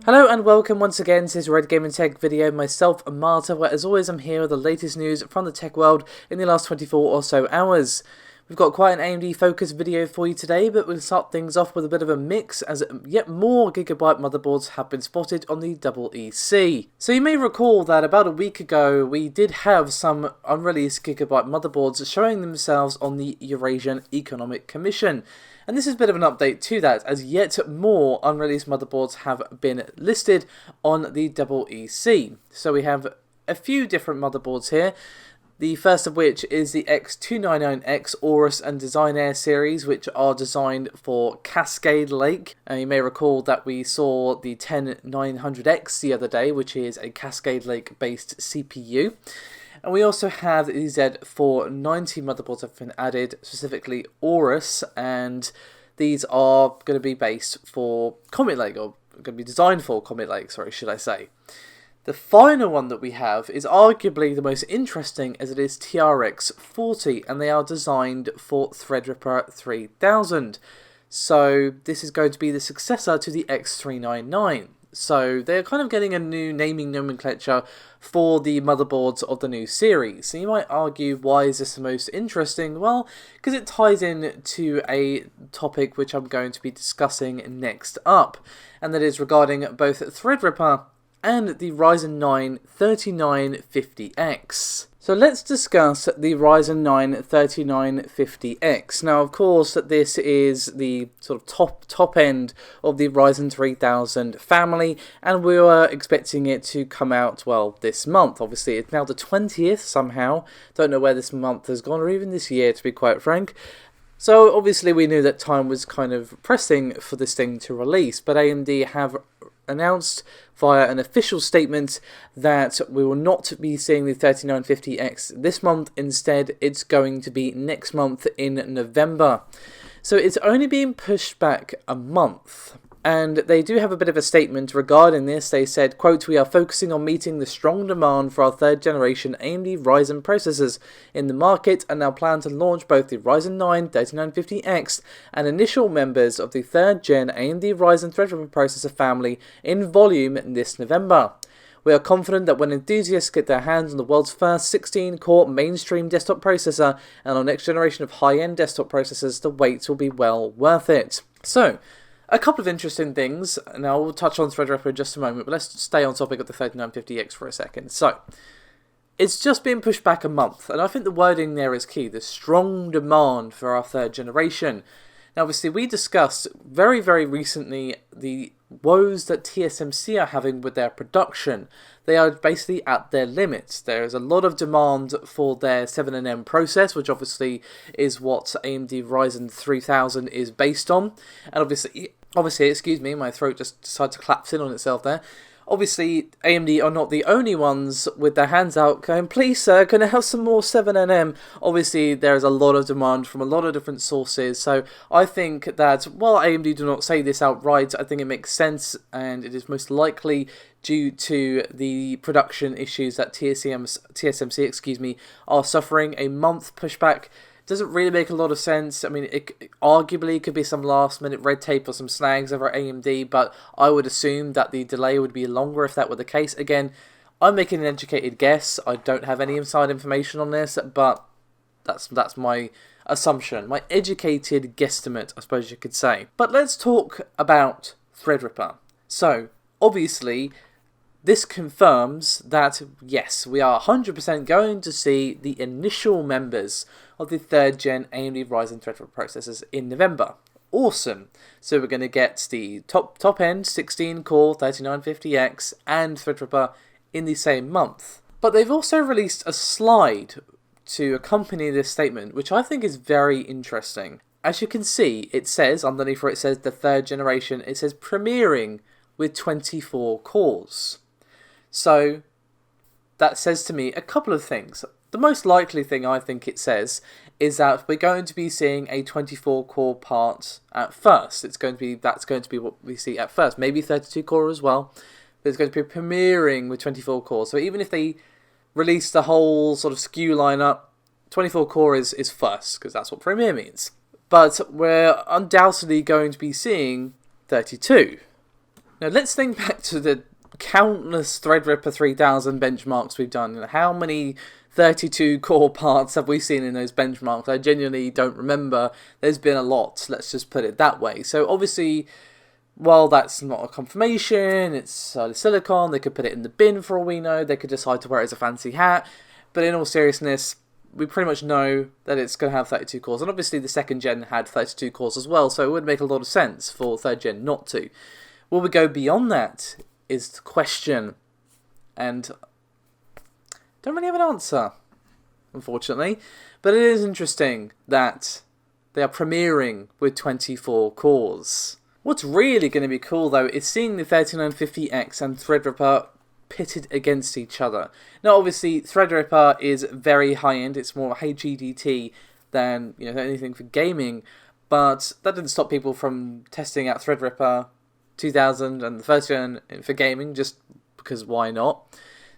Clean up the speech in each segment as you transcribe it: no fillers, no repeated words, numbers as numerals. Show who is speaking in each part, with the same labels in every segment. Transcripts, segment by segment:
Speaker 1: Hello and welcome once again to this Red Gaming Tech video. Myself, Marta, where as always I'm here with the latest news from the tech world in the last 24 or so hours. We've got quite an AMD focused video for you today, but we'll start things off with a bit of a mix as yet more Gigabyte motherboards have been spotted on the EEC. So you may recall that about a week ago we did have some unreleased Gigabyte motherboards showing themselves on the Eurasian Economic Commission. And this is a bit of an update to that, as yet more unreleased motherboards have been listed on the EEC. So we have a few different motherboards here. The first of which is the X299X Aorus and Designair series, which are designed for Cascade Lake. And you may recall that we saw the 10900X the other day, which is a Cascade Lake based CPU. And we also have the Z490 motherboards that have been added, specifically Aorus, and these are going to be based for Comet Lake, or going to be designed for Comet Lake, sorry, should I say. The final one that we have is arguably the most interesting, as it is TRX40, and they are designed for Threadripper 3000. So this is going to be the successor to the X399. So they're kind of getting a new naming nomenclature for the motherboards of the new series. So you might argue, why is this the most interesting? Well, because it ties in to a topic which I'm going to be discussing next up, and that is regarding both Threadripper and the Ryzen 9 3950X. So let's discuss the Ryzen 9 3950X. Now, of course, this is the sort of top end of the Ryzen 3000 family, and we were expecting it to come out, well, this month. Obviously, it's now the 20th somehow. Don't know where this month has gone, or even this year, to be quite frank. So obviously we knew that time was kind of pressing for this thing to release, but AMD have announced via an official statement that we will not be seeing the 3950X this month. Instead, it's going to be next month in November. So it's only being pushed back a month. And they do have a bit of a statement regarding this. They said, quote, "We are focusing on meeting the strong demand for our third generation AMD Ryzen processors in the market and now plan to launch both the Ryzen 9 3950X and initial members of the third gen AMD Ryzen Threadripper processor family in volume this November. We are confident that when enthusiasts get their hands on the world's first 16-core mainstream desktop processor and our next generation of high-end desktop processors, the wait will be well worth it." So, a couple of interesting things, and I will touch on Threadripper in just a moment, but let's stay on topic of the 3950X for a second. So, it's just been pushed back a month, and I think the wording there is key, the strong demand for our third generation. Now, obviously, we discussed very, very recently the woes that TSMC are having with their production. They are basically at their limits. There is a lot of demand for their 7nm process, which obviously is what AMD Ryzen 3000 is based on. And obviously, excuse me, my throat just decided to collapse in on itself there. Obviously, AMD are not the only ones with their hands out going, "Please sir, can I have some more 7nm? Obviously, there is a lot of demand from a lot of different sources, so I think that while AMD do not say this outright, I think it makes sense, and it is most likely due to the production issues that TSMC are suffering. A month pushback doesn't really make a lot of sense. I mean, it arguably could be some last minute red tape or some snags over at AMD, but I would assume that the delay would be longer if that were the case. Again, I'm making an educated guess. I don't have any inside information on this, but that's my assumption, my educated guesstimate, I suppose you could say. But let's talk about Threadripper. So, obviously, this confirms that, yes, we are 100% going to see the initial members of the third gen AMD Ryzen Threadripper processors in November. Awesome. So we're going to get the top end 16-core 3950X and Threadripper in the same month. But they've also released a slide to accompany this statement, which I think is very interesting. As you can see, it says, underneath where it says the third generation, it says premiering with 24 cores. So that says to me a couple of things. The most likely thing I think it says is that we're going to be seeing a 24-core part at first. That's going to be what we see at first. Maybe 32-core as well. But it's going to be premiering with 24 cores. So even if they release the whole sort of SKU lineup, 24-core is first, because that's what premiere means. But we're undoubtedly going to be seeing 32. Now let's think back to the countless Threadripper 3000 benchmarks we've done. How many 32 core parts have we seen in those benchmarks? I genuinely don't remember. There's been a lot, let's just put it that way. So obviously, while that's not a confirmation, it's silicon, they could put it in the bin for all we know, they could decide to wear it as a fancy hat, but in all seriousness, we pretty much know that it's going to have 32 cores, and obviously the second gen had 32 cores as well, so it would make a lot of sense for third gen not to. Will we go beyond that is the question, and don't really have an answer, unfortunately, but it is interesting that they are premiering with 24 cores. What's really going to be cool though is seeing the 3950X and Threadripper pitted against each other. Now obviously Threadripper is very high end, it's more HEDT than anything for gaming, but that didn't stop people from testing out Threadripper 2000 and the first gen for gaming, just because why not?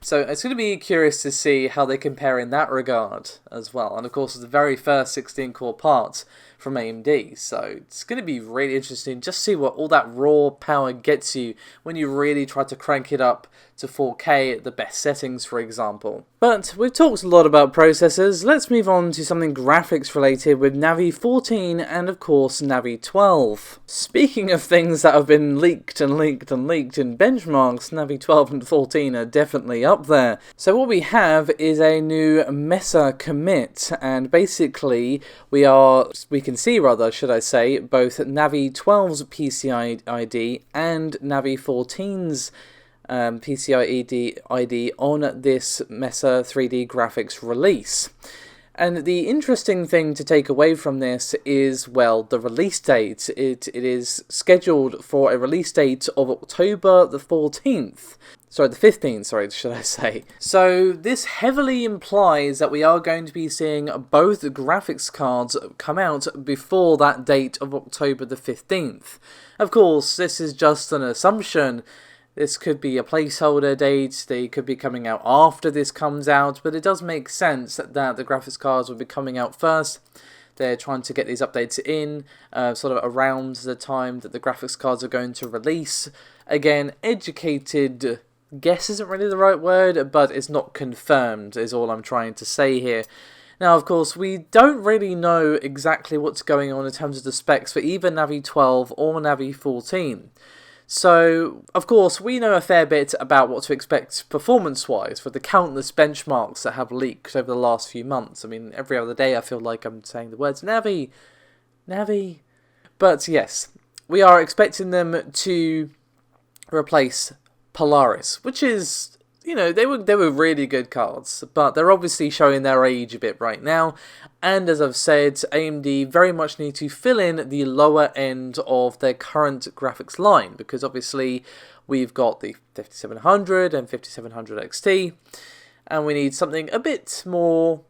Speaker 1: So it's going to be curious to see how they compare in that regard as well. And of course, the very first 16-core parts from AMD. So it's going to be really interesting just to see what all that raw power gets you when you really try to crank it up to 4K at the best settings, for example. But we've talked a lot about processors. Let's move on to something graphics related with Navi 14 and of course Navi 12. Speaking of things that have been leaked and leaked and leaked in benchmarks, Navi 12 and 14 are definitely up there. So what we have is a new Mesa commit, and basically we can see, should I say, both Navi 12's PCI ID and Navi 14's PCI ID on this Mesa 3D graphics release. And the interesting thing to take away from this is, well, the release date. It is scheduled for a release date of October the 14th. Sorry, the 15th, should I say. So this heavily implies that we are going to be seeing both graphics cards come out before that date of October the 15th. Of course, this is just an assumption. This could be a placeholder date, they could be coming out after this comes out, but it does make sense that the graphics cards will be coming out first. They're trying to get these updates in, sort of around the time that the graphics cards are going to release. Again, educated guess isn't really the right word, but it's not confirmed is all I'm trying to say here. Now, of course, we don't really know exactly what's going on in terms of the specs for either Navi 12 or Navi 14. So, of course, we know a fair bit about what to expect performance-wise for the countless benchmarks that have leaked over the last few months. I mean, every other day I feel like I'm saying the words Navi. But yes, we are expecting them to replace Polaris, which is, they were really good cards, but they're obviously showing their age a bit right now. And as I've said, AMD very much need to fill in the lower end of their current graphics line, because obviously we've got the 5700 and 5700 XT, and we need something a bit more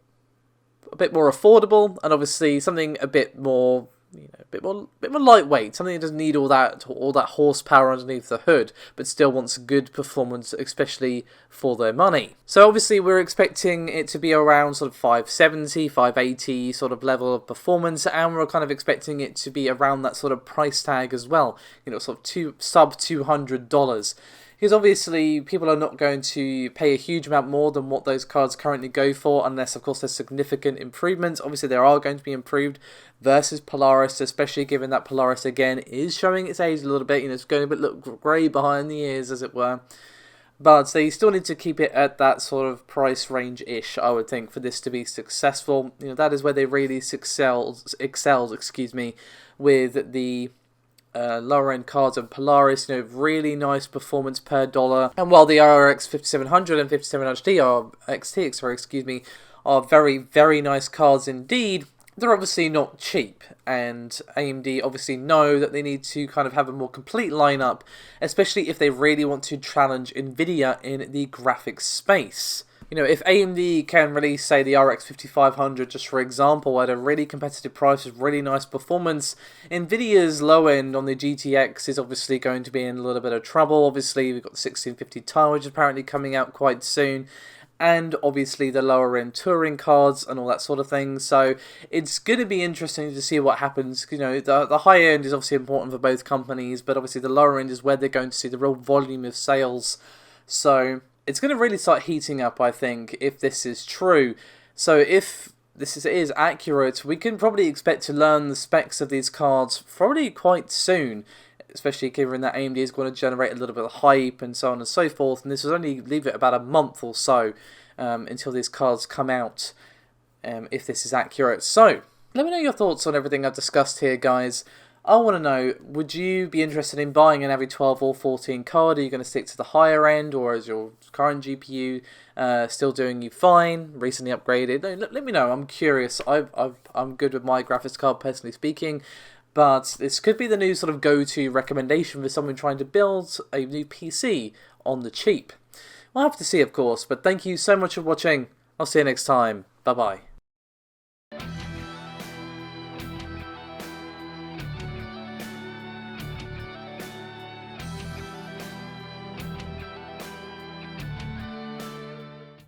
Speaker 1: affordable, and obviously something a bit more a bit more lightweight, something that doesn't need all that horsepower underneath the hood, but still wants good performance, especially for their money. So obviously we're expecting it to be around sort of 570, 580 sort of level of performance, and we're kind of expecting it to be around that sort of price tag as well, sort of sub $200. Because obviously people are not going to pay a huge amount more than what those cards currently go for, unless of course there's significant improvements. Obviously there are going to be improved versus Polaris, especially given that Polaris again is showing its age a little bit. It's going to look grey behind the ears, as it were. But they still need to keep it at that sort of price range-ish, I would think, for this to be successful. That is where they really excelled, with the lower end cards and Polaris, really nice performance per dollar. And while the RX 5700 and 5700 are very, very nice cards indeed, they're obviously not cheap, and AMD obviously know that they need to kind of have a more complete lineup, especially if they really want to challenge Nvidia in the graphics space. If AMD can release, say, the RX 5500, just for example, at a really competitive price with really nice performance, Nvidia's low end on the GTX is obviously going to be in a little bit of trouble. Obviously, we've got the 1650 Ti, which is apparently coming out quite soon. and obviously the lower end touring cards and all that sort of thing. So it's going to be interesting to see what happens. You know, the high end is obviously important for both companies, but obviously the lower end is where they're going to see the real volume of sales. So it's going to really start heating up, I think, if this is true. So if this is accurate, we can probably expect to learn the specs of these cards probably quite soon, especially given that AMD is going to generate a little bit of hype and so on and so forth, and this will only leave it about a month or so until these cards come out, if this is accurate. So, let me know your thoughts on everything I've discussed here, guys. I want to know, would you be interested in buying an Navi 12 or 14 card? Are you going to stick to the higher end, or is your current GPU still doing you fine, recently upgraded? Let me know, I'm curious. I'm good with my graphics card, personally speaking. But this could be the new sort of go-to recommendation for someone trying to build a new PC on the cheap. We'll have to see, of course, but thank you so much for watching. I'll see you next time. Bye-bye.